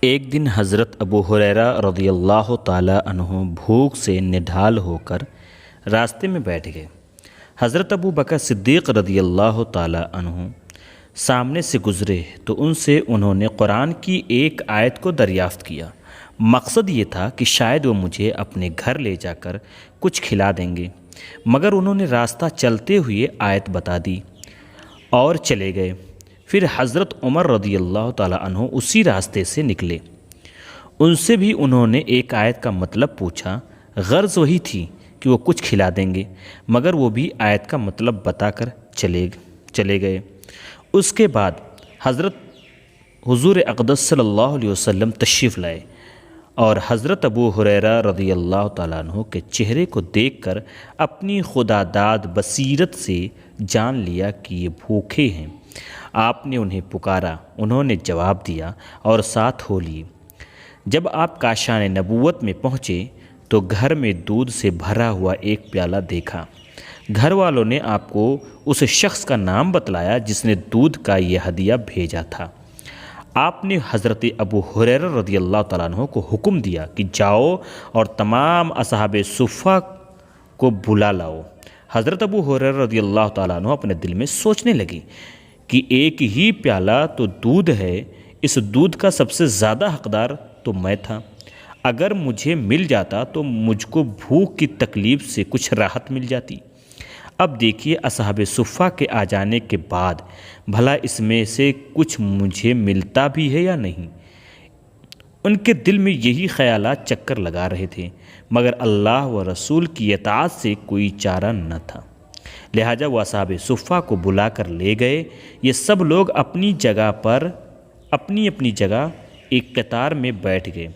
ایک دن حضرت ابو ہریرہ رضی اللہ تعالیٰ عنہ بھوک سے نڈھال ہو کر راستے میں بیٹھ گئے۔ حضرت ابو بکر صدیق رضی اللہ تعالیٰ عنہ سامنے سے گزرے تو ان سے انہوں نے قرآن کی ایک آیت کو دریافت کیا۔ مقصد یہ تھا کہ شاید وہ مجھے اپنے گھر لے جا کر کچھ کھلا دیں گے، مگر انہوں نے راستہ چلتے ہوئے آیت بتا دی اور چلے گئے۔ پھر حضرت عمر رضی اللہ تعالیٰ عنہ اسی راستے سے نکلے۔ ان سے بھی انہوں نے ایک آیت کا مطلب پوچھا۔ غرض وہی تھی کہ وہ کچھ کھلا دیں گے، مگر وہ بھی آیت کا مطلب بتا کر چلے گئے۔ اس کے بعد حضرت حضور اقدس صلی اللہ علیہ وسلم تشریف لائے اور حضرت ابو ہریرہ رضی اللہ تعالیٰ عنہ کے چہرے کو دیکھ کر اپنی خداداد بصیرت سے جان لیا کہ یہ بھوکے ہیں۔ آپ نے انہیں پکارا، انہوں نے جواب دیا اور ساتھ ہو لیے۔ جب آپ کاشان نبوت میں پہنچے تو گھر میں دودھ سے بھرا ہوا ایک پیالہ دیکھا۔ گھر والوں نے آپ کو اس شخص کا نام بتلایا جس نے دودھ کا یہ ہدیہ بھیجا تھا۔ آپ نے حضرت ابو ہریرہ رضی اللہ تعالیٰ عنہ کو حکم دیا کہ جاؤ اور تمام اصحاب صفہ کو بلا لاؤ۔ حضرت ابو ہریرہ رضی اللہ تعالیٰ عنہ اپنے دل میں سوچنے لگے کہ ایک ہی پیالہ تو دودھ ہے، اس دودھ کا سب سے زیادہ حقدار تو میں تھا۔ اگر مجھے مل جاتا تو مجھ کو بھوک کی تکلیف سے کچھ راحت مل جاتی۔ اب دیکھیے اصحاب صفہ کے آ جانے کے بعد بھلا اس میں سے کچھ مجھے ملتا بھی ہے یا نہیں۔ ان کے دل میں یہی خیالات چکر لگا رہے تھے، مگر اللہ و رسول کی اطاعت سے کوئی چارہ نہ تھا، لہٰذا وہ اصحاب صفہ کو بلا کر لے گئے۔ یہ سب لوگ اپنی اپنی جگہ ایک قطار میں بیٹھ گئے۔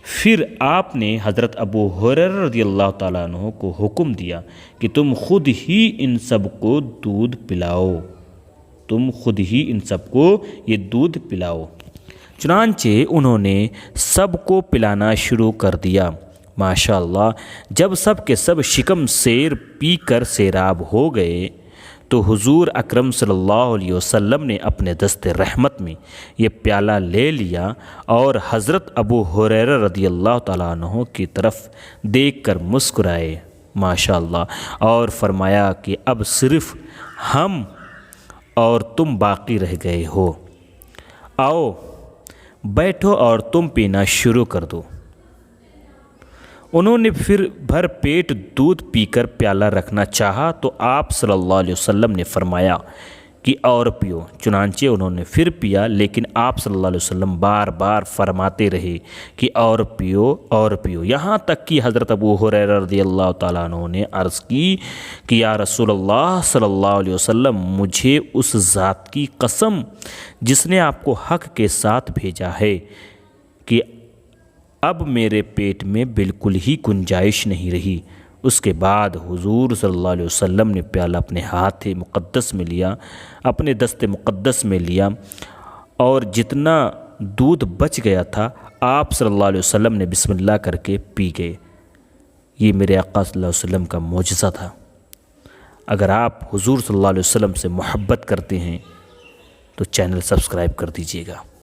پھر آپ نے حضرت ابو ہریرہ رضی اللہ تعالیٰ عنہ کو حکم دیا کہ تم خود ہی ان سب کو یہ دودھ پلاؤ۔ چنانچہ انہوں نے سب کو پلانا شروع کر دیا۔ ماشاءاللہ جب سب کے سب شکم سیر پی کر سیراب ہو گئے تو حضور اکرم صلی اللہ علیہ وسلم نے اپنے دست رحمت میں یہ پیالہ لے لیا اور حضرت ابو ہریرہ رضی اللہ تعالیٰ عنہ کی طرف دیکھ کر مسکرائے ماشاءاللہ، اور فرمایا کہ اب صرف ہم اور تم باقی رہ گئے ہو، آؤ بیٹھو اور تم پینا شروع کر دو۔ انہوں نے پھر بھر پیٹ دودھ پی کر پیالہ رکھنا چاہا تو آپ صلی اللہ علیہ وسلم نے فرمایا کہ اور پیو۔ چنانچہ انہوں نے پھر پیا، لیکن آپ صلی اللہ علیہ وسلم بار بار فرماتے رہے کہ اور پیو، یہاں تک کہ حضرت ابو ہریرہ رضی اللہ تعالیٰ عنہ نے عرض کی کہ یا رسول اللہ صلی اللہ علیہ وسلم، مجھے اس ذات کی قسم جس نے آپ کو حق کے ساتھ بھیجا ہے کہ اب میرے پیٹ میں بالکل ہی گنجائش نہیں رہی۔ اس کے بعد حضور صلی اللہ علیہ وسلم نے پیالہ اپنے ہاتھ مقدس میں لیا، اپنے دست مقدس میں لیا، اور جتنا دودھ بچ گیا تھا آپ صلی اللہ علیہ وسلم نے بسم اللہ کر کے پی گئے۔ یہ میرے آقا صلی اللہ علیہ وسلم کا معجزہ تھا۔ اگر آپ حضور صلی اللہ علیہ وسلم سے محبت کرتے ہیں تو چینل سبسکرائب کر دیجیے گا۔